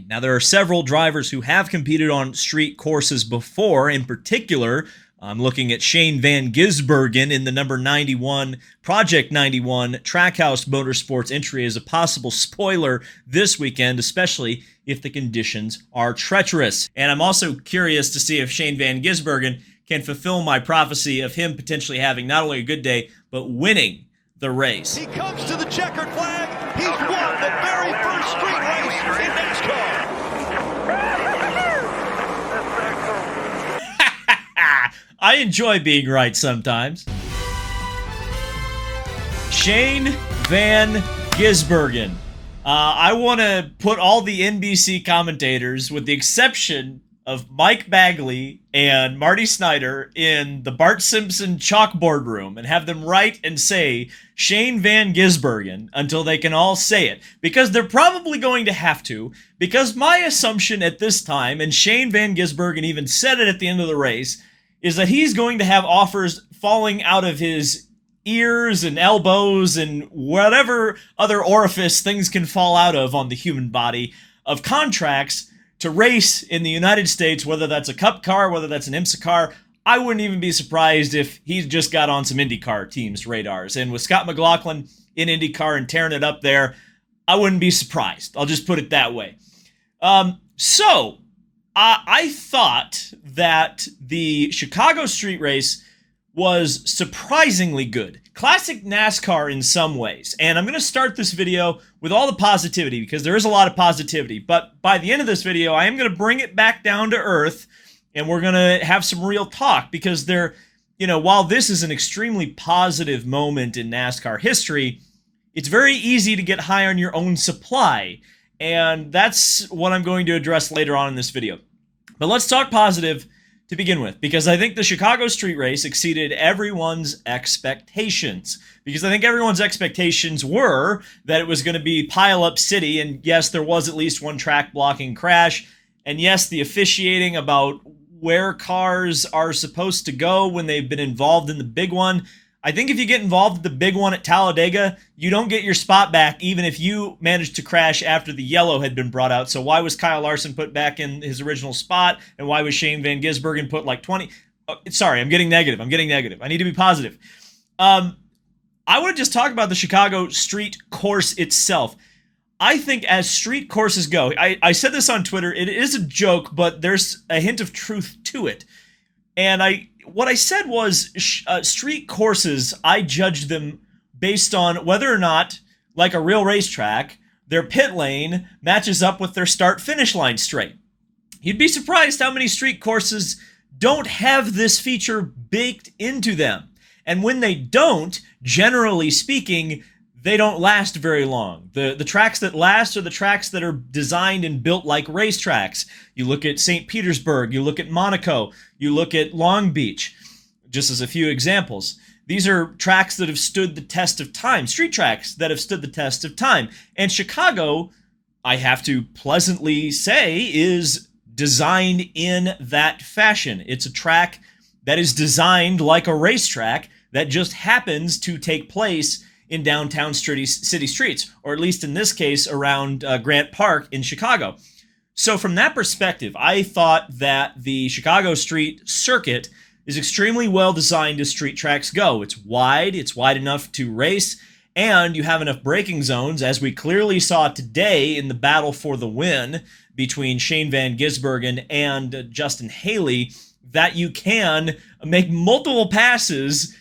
fine. Now, there are several drivers who have competed on street courses before. In particular, I'm looking at Shane Van Gisbergen in the number 91 Project 91 Trackhouse Motorsports entry as a possible spoiler this weekend, especially if the conditions are treacherous. And I'm also curious to see if Shane Van Gisbergen can fulfill my prophecy of him potentially having not only a good day, but winning the race. He comes to the checkered flag. He's won the very first street race in NASCAR. I enjoy being right sometimes. Shane Van Gisbergen. I want to put all the NBC commentators, with the exception of Mike Bagley and Marty Snyder, in the Bart Simpson chalkboard room and have them write and say Shane Van Gisbergen until they can all say it. Because they're probably going to have to. Because my assumption at this time, and Shane Van Gisbergen even said it at the end of the race, is that he's going to have offers falling out of his ears and elbows and whatever other orifice things can fall out of on the human body, of contracts to race in the United States, whether that's a Cup car, whether that's an IMSA car. I wouldn't even be surprised if he just got on some IndyCar teams' radars. And with Scott McLaughlin in IndyCar and tearing it up there, I wouldn't be surprised. I'll just put it that way. I thought that the Chicago street race was surprisingly good. Classic NASCAR in some ways. And I'm going to start this video with all the positivity, because there is a lot of positivity. But by the end of this video, I am going to bring it back down to earth, and we're going to have some real talk, because while this is an extremely positive moment in NASCAR history, it's very easy to get high on your own supply. And that's what I'm going to address later on in this video. But let's talk positive to begin with, because I think the Chicago street race exceeded everyone's expectations. Because I think everyone's expectations were that it was going to be pile-up city, and yes, there was at least one track-blocking crash, and yes, the officiating about where cars are supposed to go when they've been involved in the big one. I think if you get involved in the big one at Talladega, you don't get your spot back, even if you managed to crash after the yellow had been brought out. So why was Kyle Larson put back in his original spot? And why was Shane Van Gisbergen put like 20? Oh, sorry, I'm getting negative. I need to be positive. I want to just talk about the Chicago street course itself. I think as street courses go, I said this on Twitter, it is a joke, but there's a hint of truth to it. And what I said was street courses, I judge them based on whether or not, like a real racetrack, their pit lane matches up with their start-finish line straight. You'd be surprised how many street courses don't have this feature baked into them. And when they don't, generally speaking, they don't last very long. The tracks that last are the tracks that are designed and built like racetracks. You look at St. Petersburg, you look at Monaco, you look at Long Beach, just as a few examples. These are tracks that have stood the test of time, street tracks that have stood the test of time. And Chicago, I have to pleasantly say, is designed in that fashion. It's a track that is designed like a racetrack that just happens to take place in downtown city streets, or at least in this case around Grant Park in Chicago. So from that perspective, I thought that the Chicago street circuit is extremely well designed as street tracks go. It's wide enough to race, and you have enough braking zones, as we clearly saw today in the battle for the win between Shane Van Gisbergen and Justin Haley, that you can make multiple passes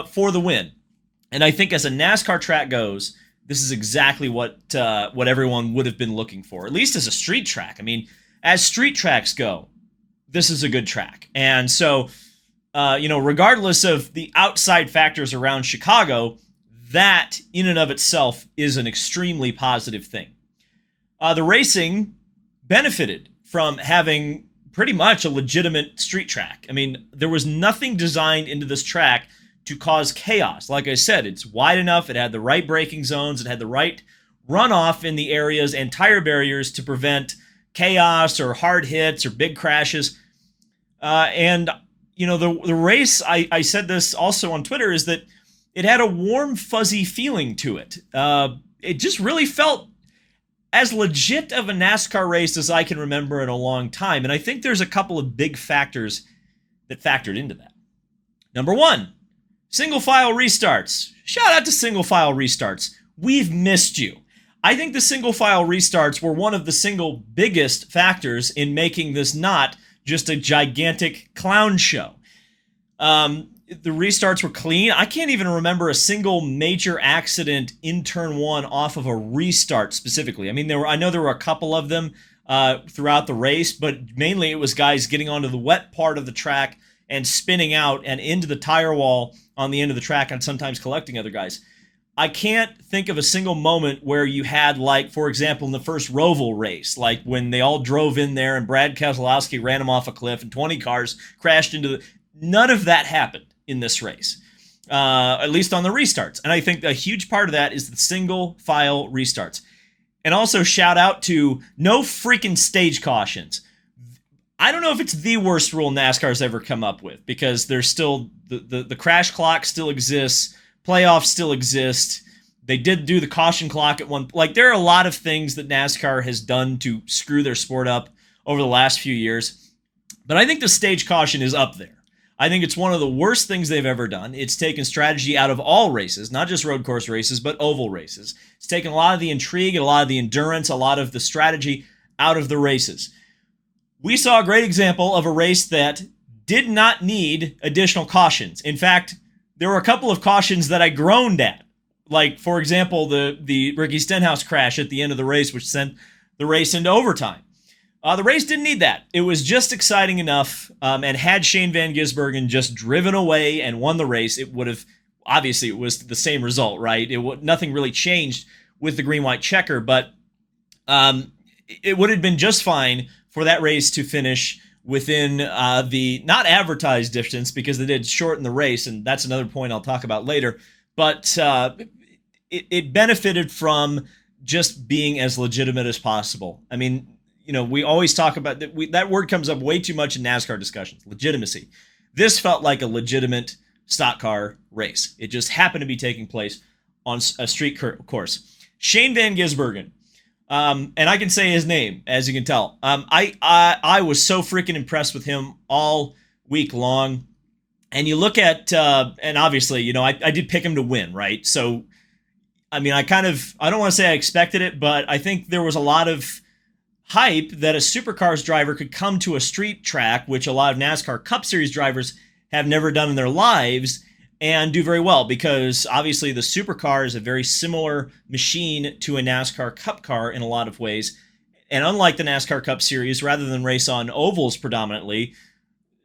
for the win. And I think as a NASCAR track goes, this is exactly what everyone would have been looking for, at least as a street track. I mean, as street tracks go, this is a good track. And so, regardless of the outside factors around Chicago, that in and of itself is an extremely positive thing. The racing benefited from having pretty much a legitimate street track. I mean, there was nothing designed into this track to cause chaos. Like I said, it's wide enough, it had the right braking zones, it had the right runoff in the areas and tire barriers to prevent chaos or hard hits or big crashes. The race, I said this also on Twitter, is that it had a warm, fuzzy feeling to it. It just really felt as legit of a NASCAR race as I can remember in a long time. And I think there's a couple of big factors that factored into that. Number one, single file restarts. Shout out to single file restarts. We've missed you. I think the single file restarts were one of the single biggest factors in making this not just a gigantic clown show. The restarts were clean. I can't even remember a single major accident in turn one off of a restart specifically. I mean, I know there were a couple of them throughout the race, but mainly it was guys getting onto the wet part of the track and spinning out and into the tire wall on the end of the track and sometimes collecting other guys. I can't think of a single moment where you had, like, for example, in the first Roval race, like when they all drove in there and Brad Keselowski ran him off a cliff and 20 cars crashed into the... None of that happened in this race, at least on the restarts. And I think a huge part of that is the single file restarts. And also shout out to no freaking stage cautions. I don't know if it's the worst rule NASCAR's ever come up with, because there's still the crash clock still exists, playoffs still exist. They did do the caution clock at one. Like, there are a lot of things that NASCAR has done to screw their sport up over the last few years, but I think the stage caution is up there. I think it's one of the worst things they've ever done. It's taken strategy out of all races, not just road course races, but oval races. It's taken a lot of the intrigue, a lot of the endurance, a lot of the strategy out of the races. We saw a great example of a race that did not need additional cautions. In fact, there were a couple of cautions that I groaned at. Like, for example, the Ricky Stenhouse crash at the end of the race, which sent the race into overtime. The race didn't need that. It was just exciting enough, and had Shane Van Gisbergen just driven away and won the race, it would have, obviously it was the same result, right? Nothing really changed with the green-white checker, but it would have been just fine for that race to finish within the not advertised distance, because they did shorten the race, and that's another point I'll talk about later, but it benefited from just being as legitimate as possible. I mean, you know, we always talk about that. That word comes up way too much in NASCAR discussions, legitimacy. This felt like a legitimate stock car race. It just happened to be taking place on a street course. Shane Van Gisbergen, and I can say his name, as you can tell. I was so freaking impressed with him all week long. And you look at, and obviously, you know, I did pick him to win, right? So, I mean, I don't want to say I expected it, but I think there was a lot of hype that a supercars driver could come to a street track, which a lot of NASCAR Cup Series drivers have never done in their lives, and do very well, because obviously the supercar is a very similar machine to a NASCAR Cup car in a lot of ways. And unlike the NASCAR Cup Series, rather than race on ovals predominantly,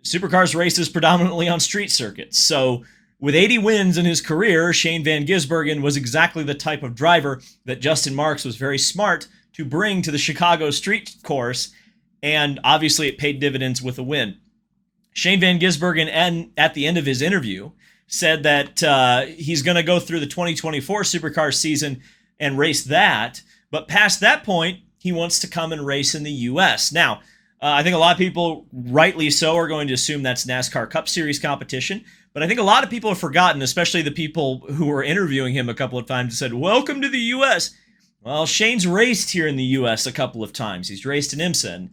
supercars races predominantly on street circuits. So with 80 wins in his career, Shane Van Gisbergen was exactly the type of driver that Justin Marks was very smart to bring to the Chicago street course, and obviously it paid dividends with a win. Shane Van Gisbergen, at the end of his interview, said that he's going to go through the 2024 Supercar season and race that, but past that point, he wants to come and race in the U.S. Now, I think a lot of people, rightly so, are going to assume that's NASCAR Cup Series competition, but I think a lot of people have forgotten, especially the people who were interviewing him a couple of times, and said, "Welcome to the U.S." Well, Shane's raced here in the U.S. a couple of times. He's raced in IMSA. And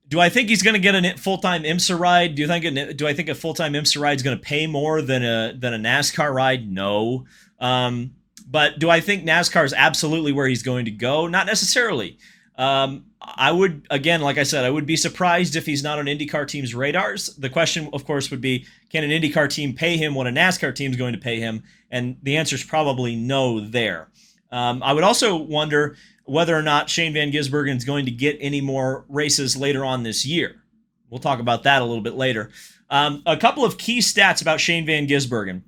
do I think he's going to get a full-time IMSA ride? Do I think a full-time IMSA ride is going to pay more than a NASCAR ride? No. But do I think NASCAR is absolutely where he's going to go? Not necessarily. I would, again, like I said, I would be surprised if he's not on IndyCar teams' radars. The question, of course, would be, can an IndyCar team pay him what a NASCAR team is going to pay him? And the answer is probably no there. I would also wonder whether or not Shane Van Gisbergen is going to get any more races later on this year. We'll talk about that a little bit later. A couple of key stats about Shane Van Gisbergen,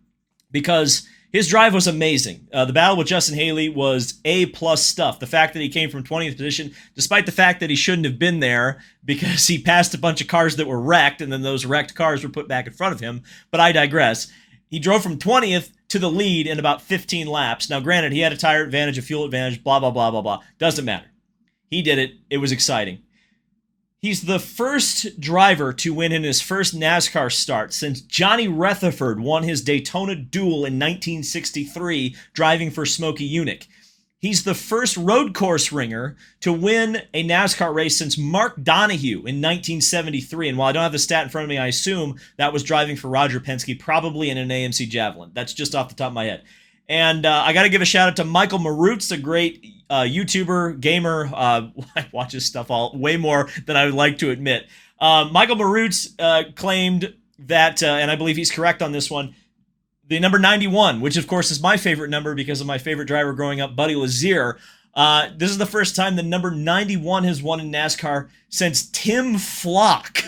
because his drive was amazing. The battle with Justin Haley was A-plus stuff. The fact that he came from 20th position, despite the fact that he shouldn't have been there because he passed a bunch of cars that were wrecked, and then those wrecked cars were put back in front of him. But I digress. He drove from 20th to the lead in about 15 laps. Now, granted, he had a tire advantage, a fuel advantage, blah, blah, blah, blah, blah. Doesn't matter. He did it. It was exciting. He's the first driver to win in his first NASCAR start since Johnny Rutherford won his Daytona Duel in 1963, driving for Smokey Yunick. He's the first road course ringer to win a NASCAR race since Mark Donohue in 1973. And while I don't have the stat in front of me, I assume that was driving for Roger Penske, probably in an AMC Javelin. That's just off the top of my head. And I got to give a shout out to Michael Marutz, a great YouTuber, gamer. I watch his stuff way more than I would like to admit. Michael Marutz claimed that, and I believe he's correct on this one, the number 91, which of course is my favorite number because of my favorite driver growing up, Buddy Lazier. This is the first time the number 91 has won in NASCAR since Tim Flock.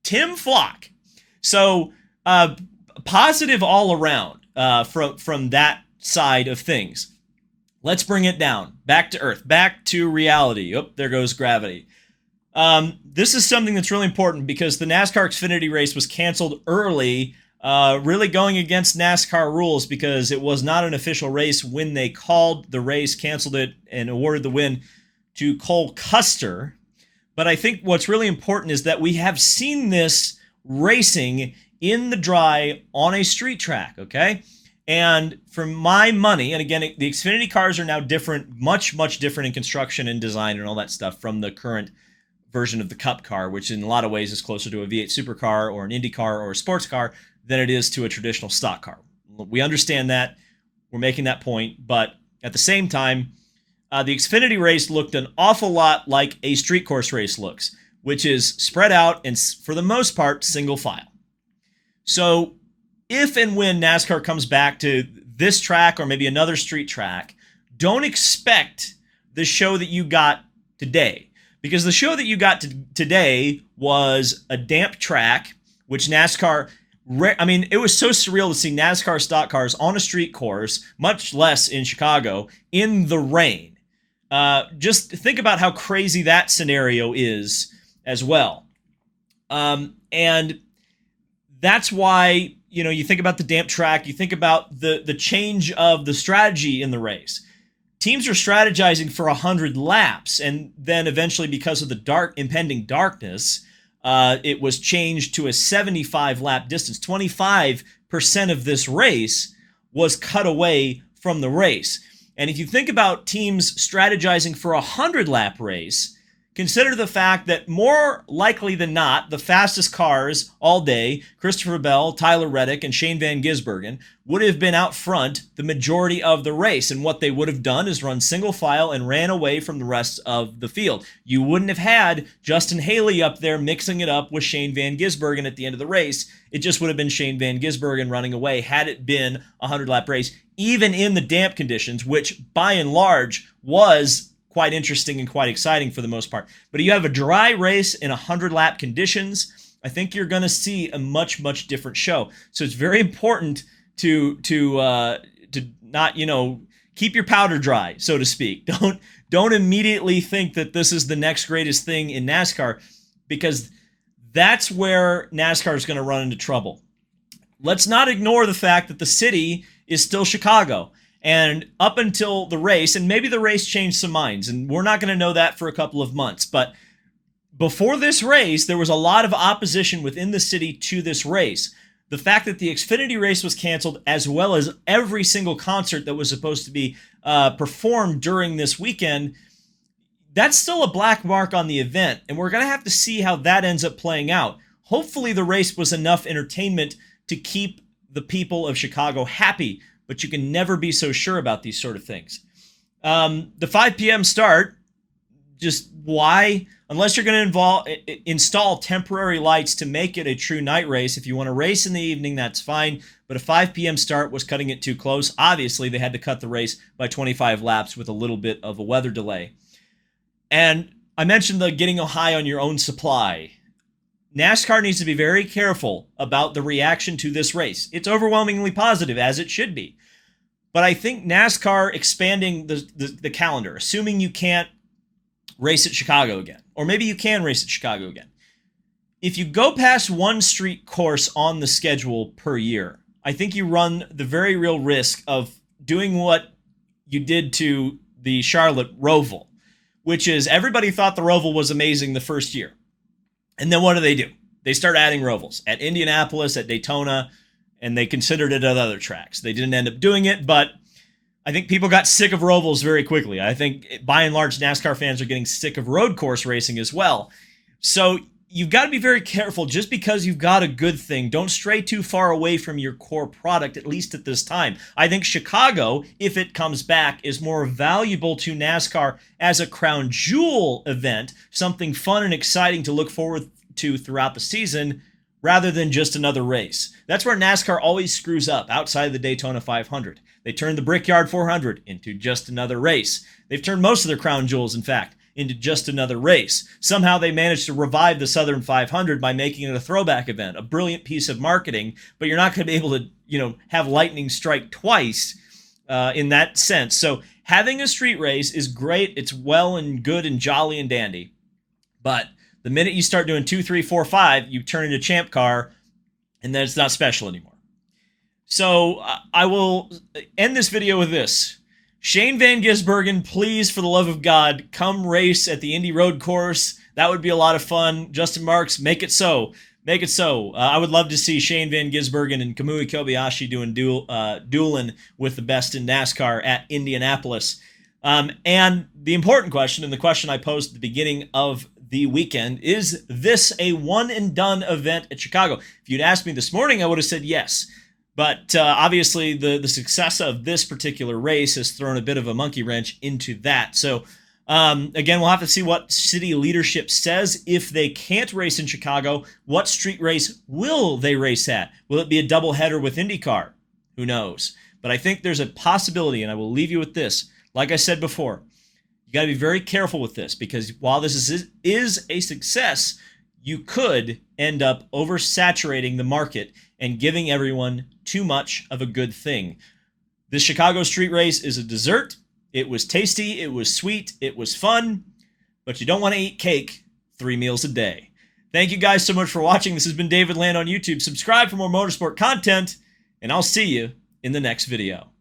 Tim Flock. So positive all around from that side of things. Let's bring it down. Back to earth. Back to reality. Oh, there goes gravity. This is something that's really important because the NASCAR Xfinity race was canceled early, really going against NASCAR rules because it was not an official race when they called the race, canceled it, and awarded the win to Cole Custer. But I think what's really important is that we have seen this racing in the dry on a street track, okay? And for my money, and again, the Xfinity cars are now different, much, much different in construction and design and all that stuff from the current version of the Cup car, which in a lot of ways is closer to a V8 supercar or an Indy car or a sports car than it is to a traditional stock car. We understand that. We're making that point. But at the same time, the Xfinity race looked an awful lot like a street course race looks, which is spread out and, for the most part, single file. So if and when NASCAR comes back to this track or maybe another street track, don't expect the show that you got today. Because the show that you got today was a damp track, which NASCAR... I mean, it was so surreal to see NASCAR stock cars on a street course, much less in Chicago, in the rain. Just think about how crazy that scenario is as well. And that's why, you think about the damp track, you think about the change of the strategy in the race. Teams are strategizing for 100 laps, and then eventually, because of the impending darkness, it was changed to a 75-lap distance. 25% of this race was cut away from the race. And if you think about teams strategizing for a 100-lap race, consider the fact that more likely than not, the fastest cars all day, Christopher Bell, Tyler Reddick, and Shane Van Gisbergen, would have been out front the majority of the race. And what they would have done is run single file and ran away from the rest of the field. You wouldn't have had Justin Haley up there mixing it up with Shane Van Gisbergen at the end of the race. It just would have been Shane Van Gisbergen running away had it been a 100-lap race, even in the damp conditions, which by and large was quite interesting and quite exciting for the most part. But if you have a dry race in 100-lap conditions, I think you're going to see a much, much different show. So it's very important to not, keep your powder dry, so to speak. Don't immediately think that this is the next greatest thing in NASCAR, because that's where NASCAR is going to run into trouble. Let's not ignore the fact that the city is still Chicago. And up until the race, and maybe the race changed some minds, and we're not going to know that for a couple of months, but before this race, there was a lot of opposition within the city to this race. The fact that the Xfinity race was canceled, as well as every single concert that was supposed to be performed during this weekend, that's still a black mark on the event, and we're going to have to see how that ends up playing out. Hopefully the race was enough entertainment to keep the people of Chicago happy, but you can never be so sure about these sort of things. The 5 p.m. start, just why? Unless you're going to install temporary lights to make it a true night race. If you want to race in the evening, that's fine. But a 5 p.m. start was cutting it too close. Obviously, they had to cut the race by 25 laps with a little bit of a weather delay. And I mentioned the getting high on your own supply. NASCAR needs to be very careful about the reaction to this race. It's overwhelmingly positive, as it should be. But I think NASCAR expanding the calendar, assuming you can't race at Chicago again, or maybe you can race at Chicago again. If you go past one street course on the schedule per year, I think you run the very real risk of doing what you did to the Charlotte Roval, which is everybody thought the Roval was amazing the first year. And then what do? They start adding Rovals at Indianapolis, at Daytona, and they considered it at other tracks. They didn't end up doing it, but I think people got sick of Rovals very quickly. I think, by and large, NASCAR fans are getting sick of road course racing as well. So you've got to be very careful. Just because you've got a good thing, don't stray too far away from your core product, at least at this time. I think Chicago, if it comes back, is more valuable to NASCAR as a crown jewel event, something fun and exciting to look forward to throughout the season, rather than just another race. That's where NASCAR always screws up outside of the Daytona 500. They turned the Brickyard 400 into just another race. They've turned most of their crown jewels, in fact, into just another race. Somehow they managed to revive the Southern 500 by making it a throwback event, a brilliant piece of marketing, but you're not going to be able to, have lightning strike twice in that sense. So having a street race is great. It's well and good and jolly and dandy. But the minute you start doing 2, 3, 4, 5, you turn into Champ Car, and then it's not special anymore. So I will end this video with this. Shane Van Gisbergen, please, for the love of God, come race at the Indy Road Course. That would be a lot of fun. Justin Marks, make it so. Make it so. I would love to see Shane Van Gisbergen and Kamui Kobayashi doing dueling with the best in NASCAR at Indianapolis. And the important question, and the question I posed at the beginning of the weekend, is this a one-and-done event at Chicago? If you'd asked me this morning, I would have said yes. But obviously, the success of this particular race has thrown a bit of a monkey wrench into that. So, again, we'll have to see what city leadership says. If they can't race in Chicago, what street race will they race at? Will it be a doubleheader with IndyCar? Who knows? But I think there's a possibility, and I will leave you with this. Like I said before, you got to be very careful with this, because while this is a success, you could end up oversaturating the market and giving everyone too much of a good thing. This Chicago street race is a dessert. It was tasty, it was sweet, it was fun, but you don't want to eat cake 3 meals a day. Thank you guys so much for watching. This has been David Land on YouTube. Subscribe for more motorsport content, and I'll see you in the next video.